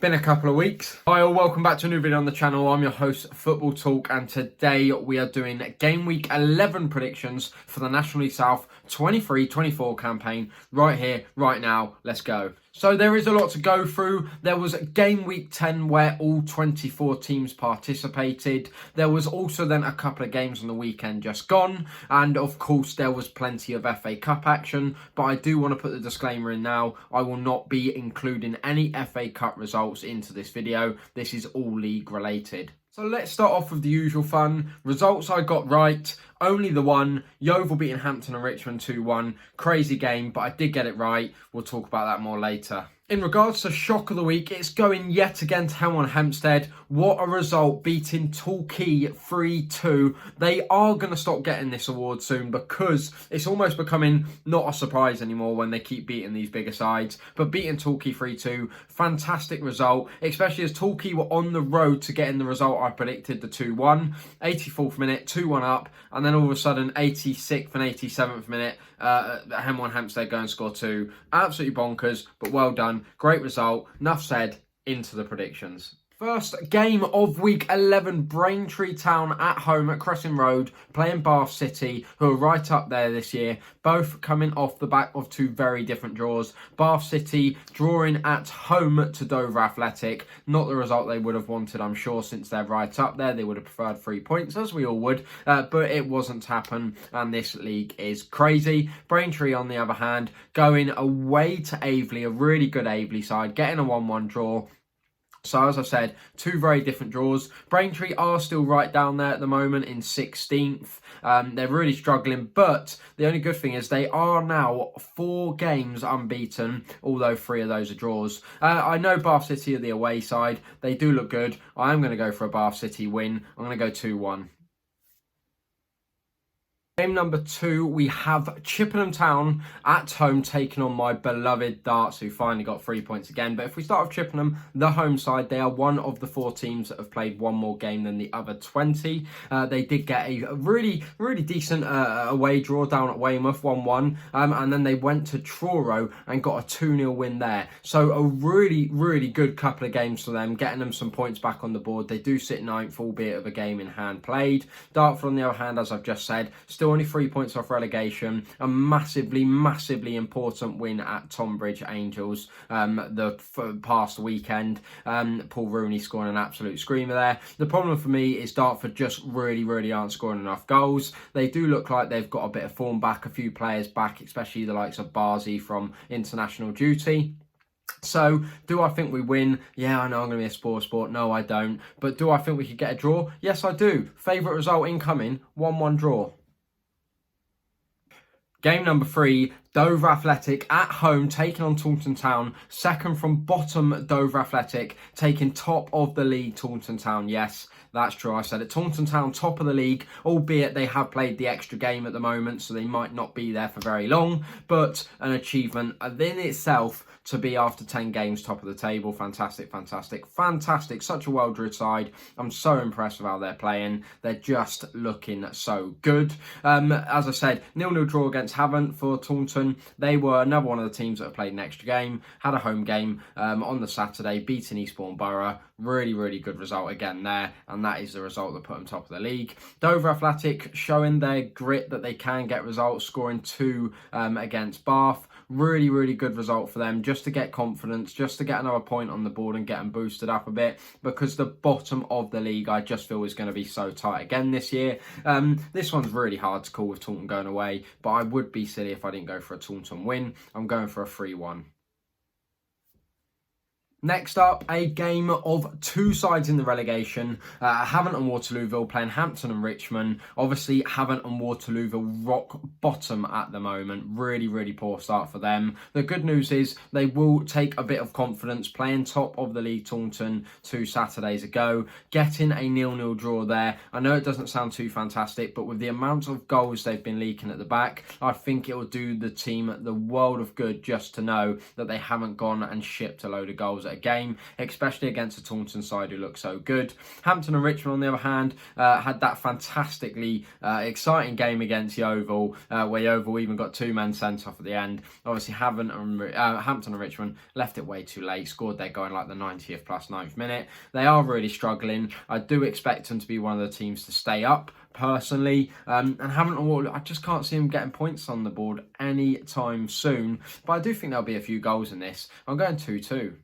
Been a couple of weeks. Hi all, welcome back to a new video on the channel. I'm your host, Football Talk, and today we are doing game week 11 predictions for the National League South 23-24 campaign right here, right now. Let's go. So there is a lot to go through. There was game week 10 where all 24 teams participated. There was also then a couple of games on the weekend just gone. And of course there was plenty of FA Cup action. But I do want to put the disclaimer in now. I will not be including any FA Cup results into this video. This is all league related. So let's start off with the usual fun. Results I got right. Only the one. Yeovil beating Hampton and Richmond 2-1. Crazy game, but I did get it right. We'll talk about that more later. In regards to shock of the week, it's going yet again to Hemel and Hempstead. What a result, beating Torquay 3-2. They are going to stop getting this award soon because it's almost becoming not a surprise anymore when they keep beating these bigger sides. But beating Torquay 3-2, fantastic result, especially as Torquay were on the road to getting the result I predicted, the 2-1. 84th minute, 2-1 up, and then all of a sudden, 86th and 87th minute, Hemel and Hempstead go and score 2. Absolutely bonkers, but well done. Great result. Enough said, into the predictions. First game of week 11, Braintree Town at home at Crescent Road, playing Bath City, who are right up there this year, both coming off the back of two very different draws. Bath City drawing at home to Dover Athletic, not the result they would have wanted, I'm sure, since they're right up there. They would have preferred 3 points, as we all would, but it wasn't to happen, and this league is crazy. Braintree, on the other hand, going away to Aveley, a really good Aveley side, getting a 1-1 draw. So as I said, two very different draws. Braintree are still right down there at the moment in 16th. They're really struggling, but the only good thing is they are now 4 games unbeaten, although 3 of those are draws. I know Bath City are the away side. They do look good. I am going to go for a Bath City win. I'm going to go 2-1. Game number 2, we have Chippenham Town at home taking on my beloved Darts, who finally got 3 points again. But if we start with Chippenham, the home side, they are one of the 4 teams that have played one more game than the other 20. They did get a really decent away draw down at Weymouth, 1-1. And then they went to Truro and got a 2-0 win there. So a really good couple of games for them, getting them some points back on the board. They do sit 9th, albeit of a game in hand played. Dartford, on the other hand, as I've just said, still only 3 points off relegation. A massively important win at Tonbridge Angels the past weekend. Paul Rooney scoring an absolute screamer there. The problem for me is Dartford just really aren't scoring enough goals. They do look like they've got a bit of form back, a few players back, especially the likes of Barzi from international duty. So, do I think we win? Yeah, I know I'm going to be a sport. No, I don't. But do I think we could get a draw? Yes, I do. Favourite result incoming, 1-1 draw. Game number 3, Dover Athletic at home taking on Taunton Town. Second from bottom, Dover Athletic taking top of the league, Taunton Town. Yes, that's true, I said it. Taunton Town top of the league, albeit they have played the extra game at the moment, so they might not be there for very long, but an achievement in itself to be after 10 games top of the table. Fantastic. Such a well-drilled side. I'm so impressed with how they're playing. They're just looking so good. As I said, 0-0 draw against Havant for Taunton. They were another one of the teams that have played an extra game, had a home game on the Saturday, beating Eastbourne Borough. Really good result again there, and that is the result that put them top of the league. Dover Athletic showing their grit that they can get results, scoring 2 against Bath. Really good result for them, just to get confidence, just to get another point on the board and get them boosted up a bit, because the bottom of the league I just feel is going to be so tight again this year. This one's really hard to call with Taunton going away, but I would be silly if I didn't go for a Taunton win. I'm going for a 3-1. Next up, a game of 2 sides in the relegation. Havant and Waterlooville playing Hampton and Richmond. Obviously, Havant and Waterlooville rock bottom at the moment. Really poor start for them. The good news is they will take a bit of confidence playing top of the league Taunton 2 Saturdays ago. Getting a 0-0 draw there. I know it doesn't sound too fantastic, but with the amount of goals they've been leaking at the back, I think it will do the team the world of good just to know that they haven't gone and shipped a load of goals at a game, especially against a Taunton side who look so good. Hampton and Richmond, on the other hand, had that fantastically exciting game against Yeovil, where Yeovil even got 2 men sent off at the end. Obviously, Hampton and Richmond left it way too late, scored their goal in like the 90th plus 9th minute. They are really struggling. I do expect them to be one of the teams to stay up, personally, and Havant and Waterlooville, I just can't see them getting points on the board anytime soon, but I do think there'll be a few goals in this. I'm going 2-2.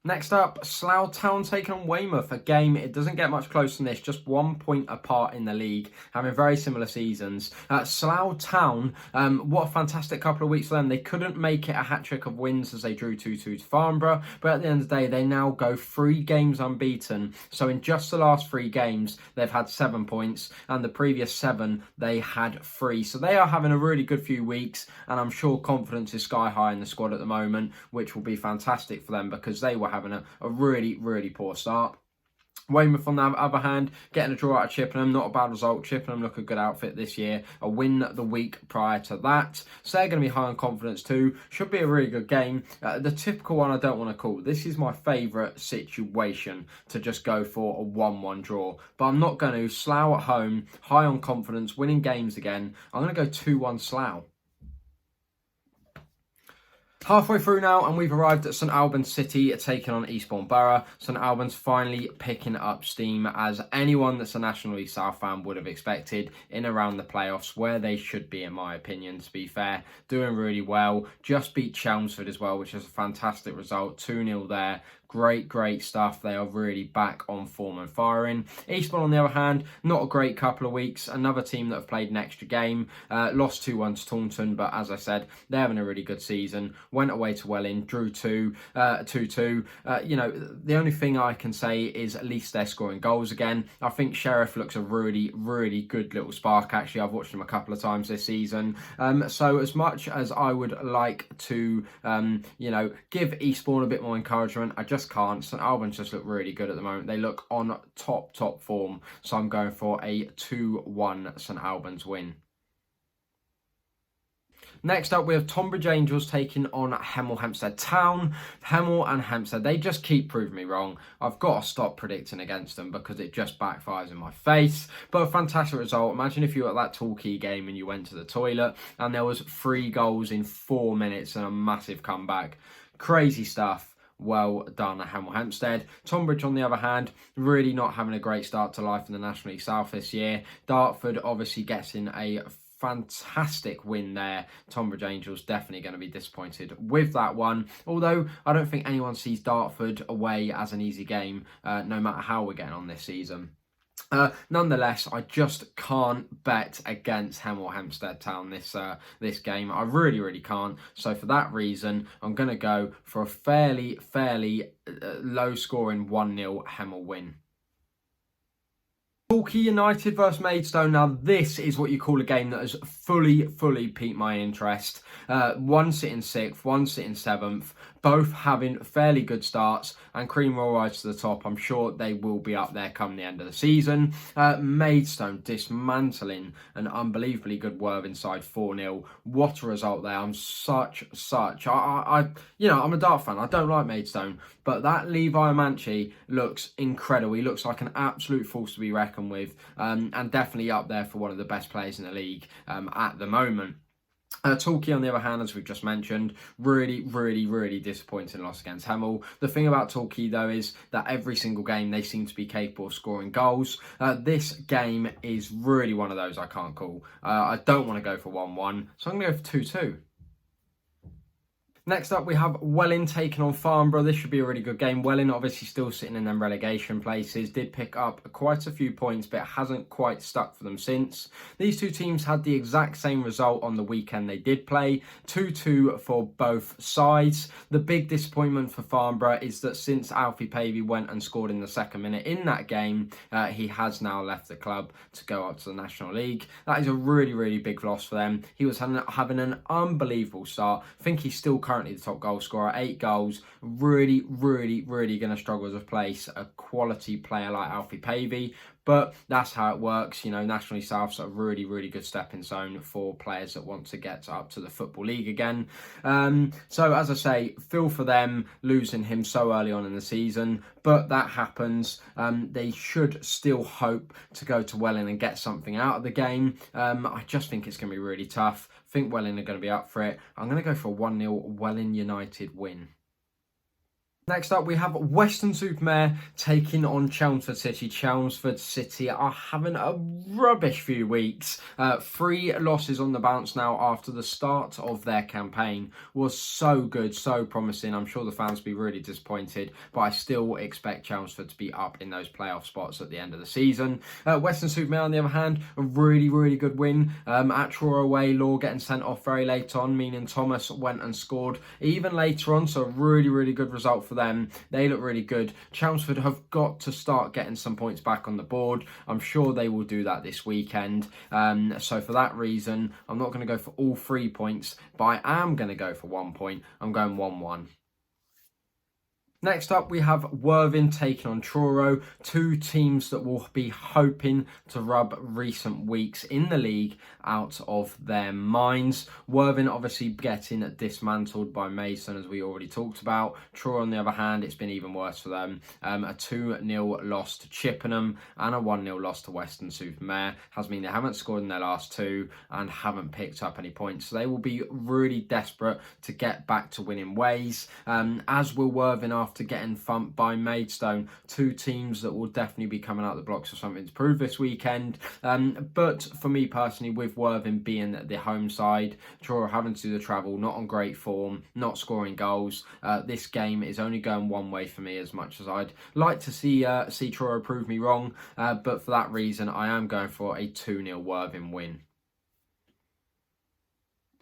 Next up, Slough Town taking on Weymouth. A game, it doesn't get much closer than this, just 1 point apart in the league, having very similar seasons. Slough Town, what a fantastic couple of weeks for them. They couldn't make it a hat-trick of wins as they drew 2-2 to Farnborough, but at the end of the day, they now go 3 games unbeaten. So in just the last 3 games, they've had 7 points, and the previous 7, they had 3. So they are having a really good few weeks, and I'm sure confidence is sky high in the squad at the moment, which will be fantastic for them because they were having a really, really poor start. Weymouth, on the other hand, getting a draw out of Chippenham, not a bad result. Chippenham look a good outfit this year. A win the week prior to that. So they're going to be high on confidence too. Should be a really good game. The typical one I don't want to call. This is my favourite situation to just go for a 1-1 draw. But I'm not going to. Slough at home, high on confidence, winning games again. I'm going to go 2-1 Slough. Halfway through now, and we've arrived at St Albans City taking on Eastbourne Borough. St Albans finally picking up steam, as anyone that's a National League South fan would have expected, in around the playoffs, where they should be, in my opinion, to be fair. Doing really well. Just beat Chelmsford as well, which is a fantastic result. 2-0 there. Great stuff. They are really back on form and firing. Eastbourne, on the other hand, not a great couple of weeks. Another team that have played an extra game. Lost 2-1 to Taunton, but as I said, they're having a really good season. Went away to Welling, drew 2-2. You know, the only thing I can say is at least they're scoring goals again. I think Sheriff looks a really good little spark. Actually, I've watched him a couple of times this season. So as much as I would like to, you know, give Eastbourne a bit more encouragement, I just can't. St Albans just look really good at the moment. They look on top form. So I'm going for a 2-1 St Albans win. Next up, we have Tonbridge Angels taking on Hemel Hempstead Town. Hemel and Hempstead, they just keep proving me wrong. I've got to stop predicting against them because it just backfires in my face. But a fantastic result. Imagine if you were at that Torquay game and you went to the toilet and there was 3 goals in 4 minutes and a massive comeback. Crazy stuff. Well done, Hemel Hempstead. Tonbridge, on the other hand, really not having a great start to life in the National League South this year. Dartford obviously getting a fantastic win there. Tonbridge Angels definitely going to be disappointed with that one. Although I don't think anyone sees Dartford away as an easy game, no matter how we're getting on this season. Nonetheless, I just can't bet against Hemel Hempstead Town this game. I really can't. So for that reason, I'm going to go for a fairly low scoring 1-0 Hemel win. Torquay United versus Maidstone. Now this is what you call a game that has fully piqued my interest. One sitting 6th, one sitting 7th, both having fairly good starts, and cream will rise to the top. I'm sure they will be up there come the end of the season. Maidstone dismantling an unbelievably good Worthing side 4-0. What a result there. I'm you know, I'm a Dart fan. I don't like Maidstone, but that Levi Manchi looks incredible. He looks like an absolute force to be reckoned with, and definitely up there for one of the best players in the league at the moment. Torquay, on the other hand, as we've just mentioned, really disappointing loss against Hemel. The thing about Torquay, though, is that every single game they seem to be capable of scoring goals. This game is really one of those I can't call. I don't want to go for 1-1, so I'm going to go for 2-2. Next up, we have Welling taking on Farnborough. This should be a really good game. Welling obviously still sitting in them relegation places. Did pick up quite a few points, but it hasn't quite stuck for them since. These two teams had the exact same result on the weekend they did play. 2-2 for both sides. The big disappointment for Farnborough is that since Alfie Pavey went and scored in the 2nd minute in that game, he has now left the club to go up to the National League. That is a really big loss for them. He was having an unbelievable start. I think he's still currently the top goal scorer, 8 goals. Really going to struggle to replace a quality player like Alfie Pavey. but that's how it works. You know, National League South's a really, really good stepping stone for players that want to get up to the Football League again. So as I say, feel for them losing him so early on in the season, but that happens. They should still hope to go to Welling and get something out of the game. I just think it's going to be really tough. I think Welling are going to be up for it. I'm going to go for a 1-0 Welling United win. Next up, we have Weston-super-Mare taking on Chelmsford City. Chelmsford City are having a rubbish few weeks. 3 losses on the bounce now after the start of their campaign was so good, so promising. I'm sure the fans will be really disappointed, but I still expect Chelmsford to be up in those playoff spots at the end of the season. Weston-super-Mare, on the other hand, a really, really good win. At Truro away, Law getting sent off very late on, meaning Thomas went and scored even later on, so a really, really good result for them. They look really good. Chelmsford have got to start getting some points back on the board. I'm sure they will do that this weekend. So for that reason, I'm not going to go for all 3 points, but I am going to go for 1 point. I'm going 1-1. Next up, we have Worthing taking on Truro, 2 teams that will be hoping to rub recent weeks in the league out of their minds. Worthing obviously getting dismantled by Maidstone, as we already talked about. Truro, on the other hand, it's been even worse for them. A 2-0 loss to Chippenham and a 1-0 loss to Weston-super-Mare has meant they haven't scored in their last 2 and haven't picked up any points. So they will be really desperate to get back to winning ways, as will Worthing after getting thumped by Maidstone. 2 teams that will definitely be coming out the blocks for something to prove this weekend. But for me personally, with Worthing being the home side, Truro having to do the travel, not on great form, not scoring goals, this game is only going one way for me, as much as I'd like to see Truro prove me wrong. But for that reason, I am going for a 2-0 Worthing win.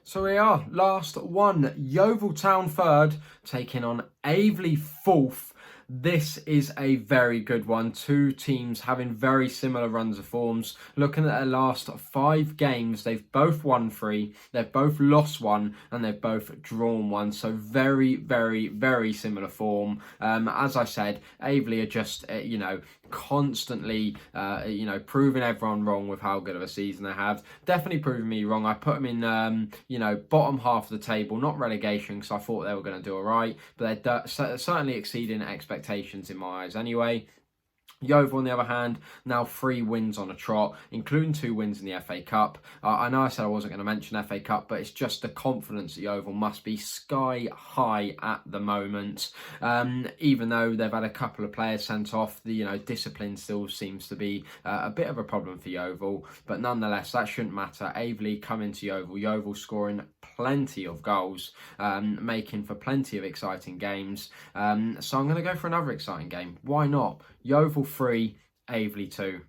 So we are, last one, Yeovil Town third, taking on Aveley fourth. This is a very good one. 2 teams having very similar runs of forms. Looking at their last 5 games, they've both won 3, they've both lost 1, and they've both drawn 1. So very, very, very similar form. As I said, Aveley are just, constantly, proving everyone wrong with how good of a season they have. Definitely proving me wrong. I put them in, bottom half of the table, not relegation, because I thought they were going to do all right, but they're certainly exceeding expectations in my eyes anyway. Yeovil, on the other hand, now 3 wins on a trot, including 2 wins in the FA Cup. I know I said I wasn't going to mention FA Cup, but it's just the confidence that Yeovil must be sky high at the moment. Even though they've had a couple of players sent off, the discipline still seems to be a bit of a problem for Yeovil. But nonetheless, that shouldn't matter. Aveley coming to Yeovil. Yeovil scoring plenty of goals, making for plenty of exciting games. So I'm going to go for another exciting game. Why not? Yeovil 3, Aveley 2.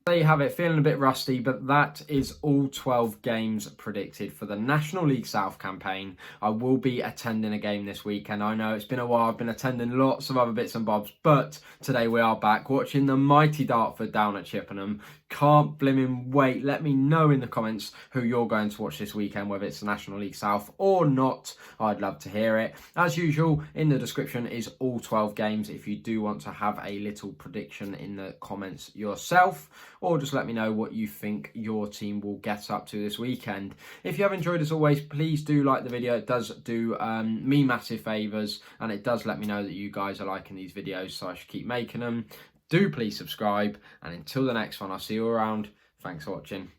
There you have it, feeling a bit rusty, but that is all 12 games predicted for the National League South campaign. I will be attending a game this weekend. I know it's been a while, I've been attending lots of other bits and bobs, but today we are back watching the mighty Dartford down at Chippenham. Can't blimmin' wait. Let me know in the comments who you're going to watch this weekend, whether it's the National League South or not. I'd love to hear it. As usual, in the description is all 12 games if you do want to have a little prediction in the comments yourself, or just let me know what you think your team will get up to this weekend. If you have enjoyed, as always, please do like the video. It does do me massive favours, and it does let me know that you guys are liking these videos, so I should keep making them. Do please subscribe, and until the next one, I'll see you around. Thanks for watching.